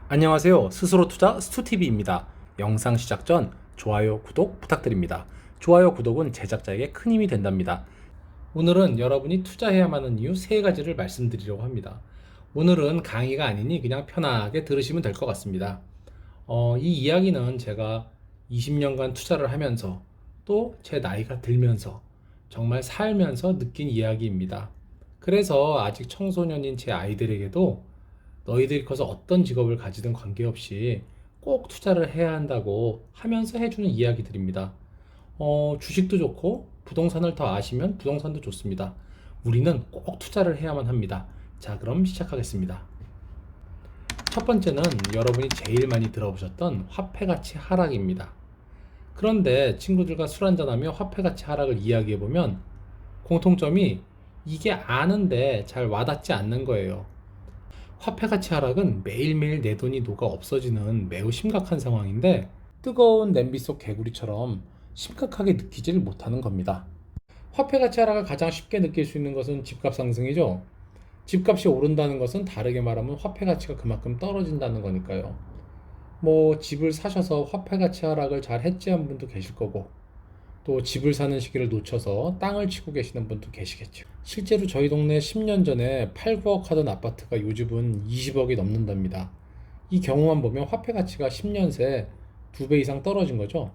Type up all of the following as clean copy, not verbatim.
안녕하세요. 스스로 투자 스투TV입니다. 영상 시작 전 좋아요, 구독 부탁드립니다. 좋아요, 구독은 제작자에게 큰 힘이 된답니다. 오늘은 여러분이 투자해야만 하는 이유 3가지를 말씀드리려고 합니다. 오늘은 강의가 아니니 그냥 편하게 들으시면 될 것 같습니다. 이 이야기는 제가 20년간 투자를 하면서 또 제 나이가 들면서 정말 살면서 느낀 이야기입니다. 그래서 아직 청소년인 제 아이들에게도 너희들이 커서 어떤 직업을 가지든 관계없이 꼭 투자를 해야 한다고 하면서 해주는 이야기들입니다. 주식도 좋고 부동산을 더 아시면 부동산도 좋습니다. 우리는 꼭 투자를 해야만 합니다. 자, 그럼 시작하겠습니다. 첫 번째는 여러분이 제일 많이 들어보셨던 화폐가치 하락입니다. 그런데 친구들과 술 한잔하며 화폐가치 하락을 이야기해보면 공통점이 이게 아는데 잘 와닿지 않는 거예요. 화폐 가치 하락은 매일매일 내 돈이 녹아 없어지는 매우 심각한 상황인데 뜨거운 냄비 속 개구리처럼 심각하게 느끼지를 못하는 겁니다. 화폐 가치 하락을 가장 쉽게 느낄 수 있는 것은 집값 상승이죠. 집값이 오른다는 것은 다르게 말하면 화폐 가치가 그만큼 떨어진다는 거니까요. 뭐 집을 사셔서 화폐 가치 하락을 잘 해지한 분도 계실 거고 또 집을 사는 시기를 놓쳐서 땅을 치고 계시는 분도 계시겠죠. 실제로 저희 동네 10년 전에 8, 9억 하던 아파트가 요즘은 20억이 넘는답니다. 이 경우만 보면 화폐 가치가 10년 새 2배 이상 떨어진 거죠.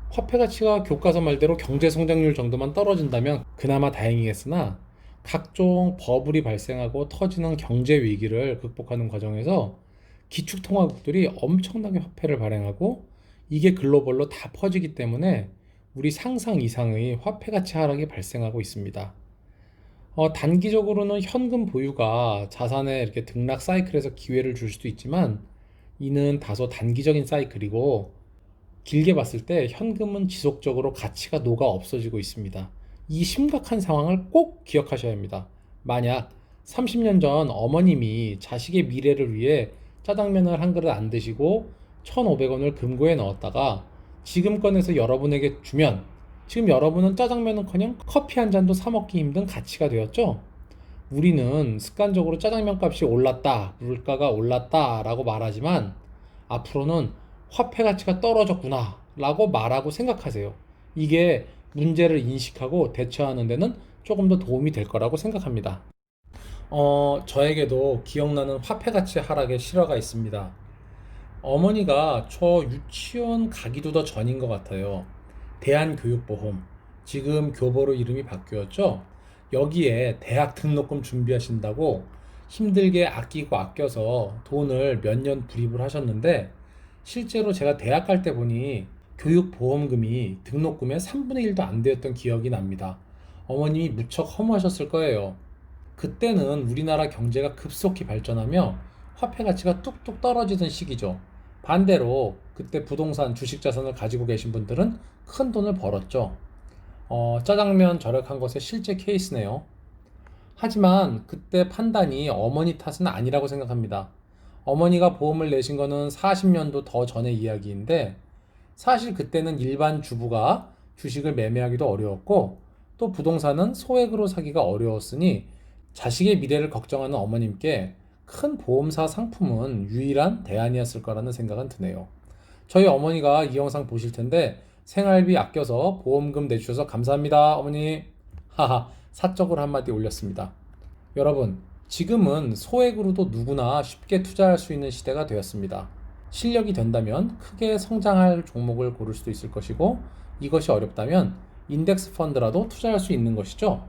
화폐 가치가 교과서 말대로 경제 성장률 정도만 떨어진다면 그나마 다행이겠으나 각종 버블이 발생하고 터지는 경제 위기를 극복하는 과정에서 기축통화국들이 엄청나게 화폐를 발행하고 이게 글로벌로 다 퍼지기 때문에 우리 상상 이상의 화폐 가치 하락이 발생하고 있습니다. 단기적으로는 현금 보유가 자산의 이렇게 등락 사이클에서 기회를 줄 수도 있지만 이는 다소 단기적인 사이클이고 길게 봤을 때 현금은 지속적으로 가치가 녹아 없어지고 있습니다. 이 심각한 상황을 꼭 기억하셔야 합니다. 만약 30년 전 어머님이 자식의 미래를 위해 짜장면을 한 그릇 안 드시고 1,500원을 금고에 넣었다가 지금 꺼내서 여러분에게 주면 지금 여러분은 짜장면은커녕 커피 한 잔도 사 먹기 힘든 가치가 되었죠? 우리는 습관적으로 짜장면 값이 올랐다, 물가가 올랐다 라고 말하지만 앞으로는 화폐 가치가 떨어졌구나 라고 말하고 생각하세요. 이게 문제를 인식하고 대처하는 데는 조금 더 도움이 될 거라고 생각합니다. 저에게도 기억나는 화폐 가치 하락의 실화가 있습니다. 어머니가 저 유치원 가기도 더 전인 것 같아요. 대한교육보험, 지금 교보로 이름이 바뀌었죠? 여기에 대학 등록금 준비하신다고 힘들게 아끼고 아껴서 돈을 몇 년 불입을 하셨는데 실제로 제가 대학 갈 때 보니 교육보험금이 등록금의 3분의 1도 안 되었던 기억이 납니다. 어머님이 무척 허무하셨을 거예요. 그때는 우리나라 경제가 급속히 발전하며 화폐 가치가 뚝뚝 떨어지던 시기죠. 반대로 그때 부동산, 주식 자산을 가지고 계신 분들은 큰 돈을 벌었죠. 짜장면 절약한 것의 실제 케이스네요. 하지만 그때 판단이 어머니 탓은 아니라고 생각합니다. 어머니가 보험을 내신 거는 40년도 더 전의 이야기인데 사실 그때는 일반 주부가 주식을 매매하기도 어려웠고 또 부동산은 소액으로 사기가 어려웠으니 자식의 미래를 걱정하는 어머님께 큰 보험사 상품은 유일한 대안이었을 거라는 생각은 드네요. 저희 어머니가 이 영상 보실 텐데 생활비 아껴서 보험금 내주셔서 감사합니다, 어머니. 하하, 사적으로 한마디 올렸습니다. 여러분, 지금은 소액으로도 누구나 쉽게 투자할 수 있는 시대가 되었습니다. 실력이 된다면 크게 성장할 종목을 고를 수도 있을 것이고 이것이 어렵다면 인덱스 펀드라도 투자할 수 있는 것이죠.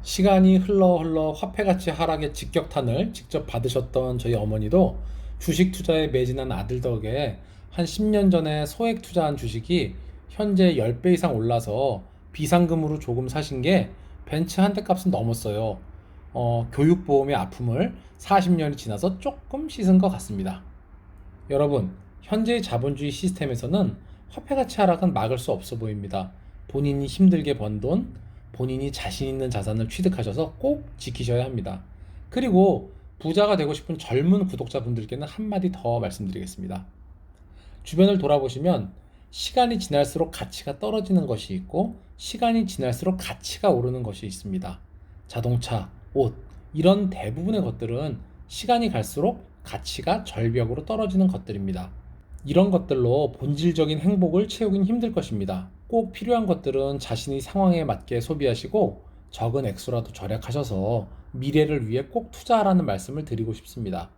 시간이 흘러 화폐가치 하락의 직격탄을 직접 받으셨던 저희 어머니도 주식 투자에 매진한 아들 덕에 한 10년 전에 소액 투자한 주식이 현재 10배 이상 올라서 비상금으로 조금 사신 게 벤츠 한 대 값은 넘었어요. 교육보험의 아픔을 40년이 지나서 조금 씻은 것 같습니다. 여러분, 현재의 자본주의 시스템에서는 화폐가치 하락은 막을 수 없어 보입니다. 본인이 힘들게 번 돈, 본인이 자신 있는 자산을 취득하셔서 꼭 지키셔야 합니다. 그리고 부자가 되고 싶은 젊은 구독자분들께는 한마디 더 말씀드리겠습니다. 주변을 돌아보시면 시간이 지날수록 가치가 떨어지는 것이 있고 시간이 지날수록 가치가 오르는 것이 있습니다. 자동차, 옷, 이런 대부분의 것들은 시간이 갈수록 가치가 절벽으로 떨어지는 것들입니다. 이런 것들로 본질적인 행복을 채우긴 힘들 것입니다. 꼭 필요한 것들은 자신의 상황에 맞게 소비하시고 적은 액수라도 절약하셔서 미래를 위해 꼭 투자하라는 말씀을 드리고 싶습니다.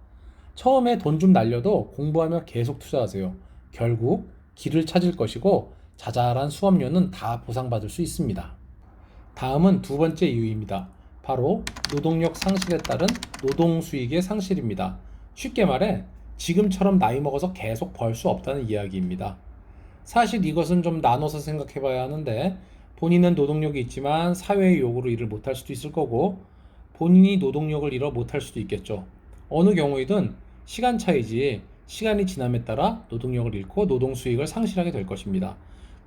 처음에 돈 좀 날려도 공부하며 계속 투자하세요. 결국 길을 찾을 것이고 자잘한 수업료는 다 보상받을 수 있습니다. 다음은 두 번째 이유입니다. 바로 노동력 상실에 따른 노동 수익의 상실입니다. 쉽게 말해 지금처럼 나이 먹어서 계속 벌 수 없다는 이야기입니다. 사실 이것은 좀 나눠서 생각해 봐야 하는데 본인은 노동력이 있지만 사회의 요구로 일을 못할 수도 있을 거고 본인이 노동력을 잃어 못할 수도 있겠죠. 어느 경우이든 시간 차이지 시간이 지남에 따라 노동력을 잃고 노동 수익을 상실하게 될 것입니다.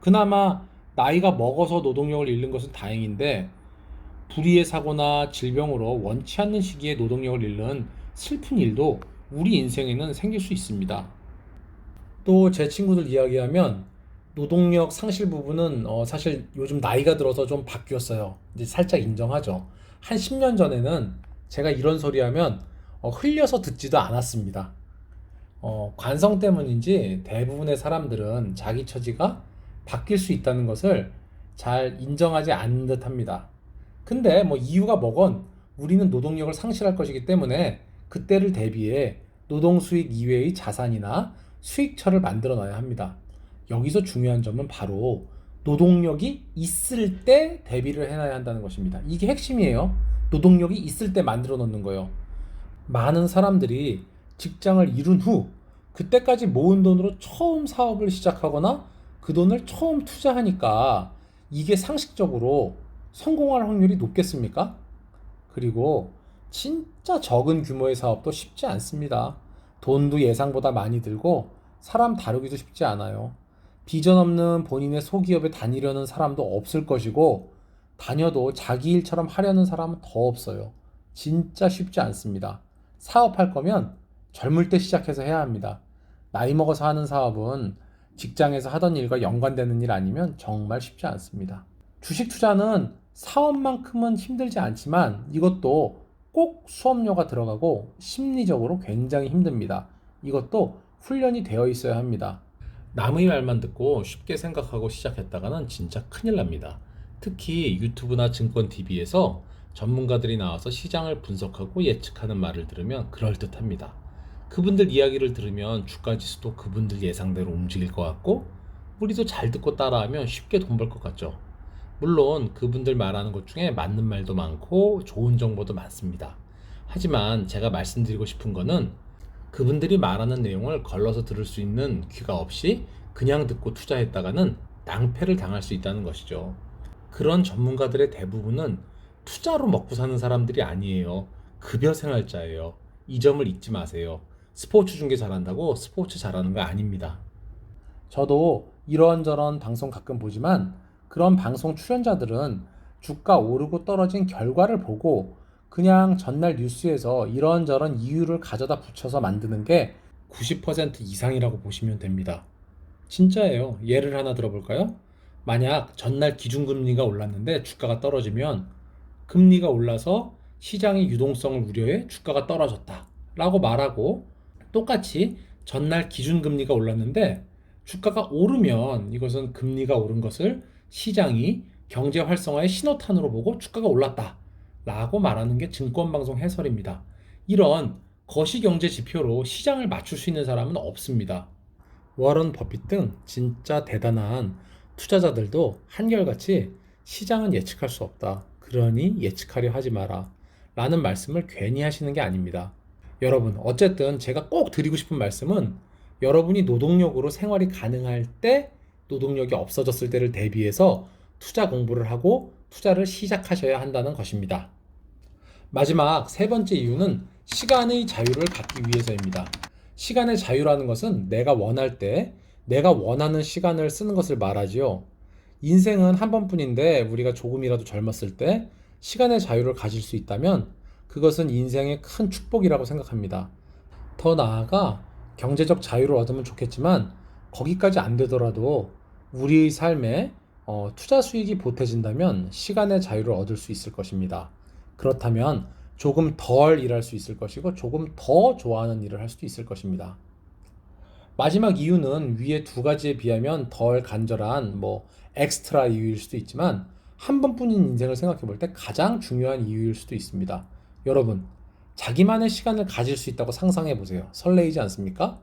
그나마 나이가 먹어서 노동력을 잃는 것은 다행인데 불의의 사고나 질병으로 원치 않는 시기에 노동력을 잃는 슬픈 일도 우리 인생에는 생길 수 있습니다. 또 제 친구들 이야기하면 노동력 상실 부분은 사실 요즘 나이가 들어서 좀 바뀌었어요. 이제 살짝 인정하죠. 한 10년 전에는 제가 이런 소리 하면 흘려서 듣지도 않았습니다. 관성 때문인지 대부분의 사람들은 자기 처지가 바뀔 수 있다는 것을 잘 인정하지 않는 듯 합니다. 근데 뭐 이유가 뭐건 우리는 노동력을 상실할 것이기 때문에 그때를 대비해 노동 수익 이외의 자산이나 수익처를 만들어 놔야 합니다. 여기서 중요한 점은 바로 노동력이 있을 때 대비를 해놔야 한다는 것입니다. 이게 핵심이에요. 노동력이 있을 때 만들어 놓는 거예요. 많은 사람들이 직장을 잃은 후 그때까지 모은 돈으로 처음 사업을 시작하거나 그 돈을 처음 투자하니까 이게 상식적으로 성공할 확률이 높겠습니까? 그리고 진짜 적은 규모의 사업도 쉽지 않습니다. 돈도 예상보다 많이 들고 사람 다루기도 쉽지 않아요. 비전 없는 본인의 소기업에 다니려는 사람도 없을 것이고 다녀도 자기 일처럼 하려는 사람은 더 없어요. 진짜 쉽지 않습니다. 사업할 거면 젊을 때 시작해서 해야 합니다. 나이 먹어서 하는 사업은 직장에서 하던 일과 연관되는 일 아니면 정말 쉽지 않습니다. 주식 투자는 사업만큼은 힘들지 않지만 이것도 꼭 수업료가 들어가고 심리적으로 굉장히 힘듭니다. 이것도 훈련이 되어 있어야 합니다. 남의 말만 듣고 쉽게 생각하고 시작했다가는 진짜 큰일 납니다. 특히 유튜브나 증권 TV에서 전문가들이 나와서 시장을 분석하고 예측하는 말을 들으면 그럴듯합니다. 그분들 이야기를 들으면 주가 지수도 그분들 예상대로 움직일 것 같고 우리도 잘 듣고 따라하면 쉽게 돈 벌 것 같죠. 물론 그분들 말하는 것 중에 맞는 말도 많고 좋은 정보도 많습니다. 하지만 제가 말씀드리고 싶은 거는 그분들이 말하는 내용을 걸러서 들을 수 있는 귀가 없이 그냥 듣고 투자했다가는 낭패를 당할 수 있다는 것이죠. 그런 전문가들의 대부분은 투자로 먹고 사는 사람들이 아니에요. 급여 생활자예요. 이 점을 잊지 마세요. 스포츠 중계 잘한다고 스포츠 잘하는 거 아닙니다. 저도 이런저런 방송 가끔 보지만 그런 방송 출연자들은 주가 오르고 떨어진 결과를 보고 그냥 전날 뉴스에서 이런저런 이유를 가져다 붙여서 만드는 게 90% 이상이라고 보시면 됩니다. 진짜예요. 예를 하나 들어볼까요? 만약 전날 기준금리가 올랐는데 주가가 떨어지면 금리가 올라서 시장의 유동성을 우려해 주가가 떨어졌다 라고 말하고 똑같이 전날 기준금리가 올랐는데 주가가 오르면 이것은 금리가 오른 것을 시장이 경제 활성화의 신호탄으로 보고 주가가 올랐다 라고 말하는 게 증권방송 해설입니다. 이런 거시경제 지표로 시장을 맞출 수 있는 사람은 없습니다. 워런 버핏 등 진짜 대단한 투자자들도 한결같이 시장은 예측할 수 없다. 그러니 예측하려 하지 마라. 라는 말씀을 괜히 하시는 게 아닙니다. 여러분, 어쨌든 제가 꼭 드리고 싶은 말씀은 여러분이 노동력으로 생활이 가능할 때 노동력이 없어졌을 때를 대비해서 투자 공부를 하고 투자를 시작하셔야 한다는 것입니다. 마지막 세 번째 이유는 시간의 자유를 갖기 위해서입니다. 시간의 자유라는 것은 내가 원할 때 내가 원하는 시간을 쓰는 것을 말하지요. 인생은 한 번뿐인데 우리가 조금이라도 젊었을 때 시간의 자유를 가질 수 있다면 그것은 인생의 큰 축복이라고 생각합니다. 더 나아가 경제적 자유를 얻으면 좋겠지만 거기까지 안 되더라도 우리의 삶에 투자 수익이 보태진다면 시간의 자유를 얻을 수 있을 것입니다. 그렇다면 조금 덜 일할 수 있을 것이고 조금 더 좋아하는 일을 할 수도 있을 것입니다. 마지막 이유는 위에 두 가지에 비하면 덜 간절한 엑스트라 이유일 수도 있지만 한 번뿐인 인생을 생각해 볼 때 가장 중요한 이유일 수도 있습니다. 여러분, 자기만의 시간을 가질 수 있다고 상상해 보세요. 설레이지 않습니까?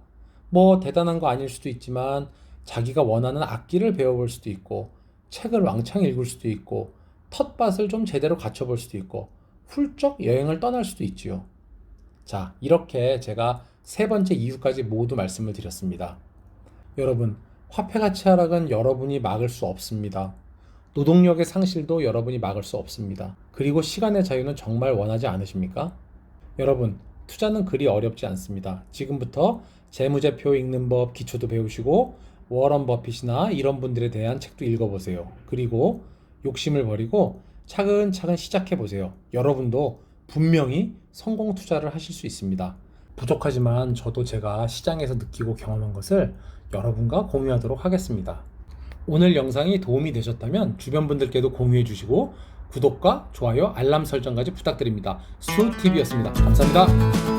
대단한 거 아닐 수도 있지만 자기가 원하는 악기를 배워볼 수도 있고 책을 왕창 읽을 수도 있고 텃밭을 좀 제대로 갖춰볼 수도 있고 훌쩍 여행을 떠날 수도 있지요. 자, 이렇게 제가 세 번째 이유까지 모두 말씀을 드렸습니다. 여러분, 화폐 가치 하락은 여러분이 막을 수 없습니다. 노동력의 상실도 여러분이 막을 수 없습니다. 그리고 시간의 자유는 정말 원하지 않으십니까? 여러분, 투자는 그리 어렵지 않습니다. 지금부터 재무제표 읽는 법 기초도 배우시고 워런 버핏이나 이런 분들에 대한 책도 읽어보세요. 그리고 욕심을 버리고 차근차근 시작해보세요. 여러분도 분명히 성공 투자를 하실 수 있습니다. 부족하지만 저도 제가 시장에서 느끼고 경험한 것을 여러분과 공유하도록 하겠습니다. 오늘 영상이 도움이 되셨다면 주변 분들께도 공유해 주시고 구독과 좋아요, 알람 설정까지 부탁드립니다. 수TV였습니다. 감사합니다.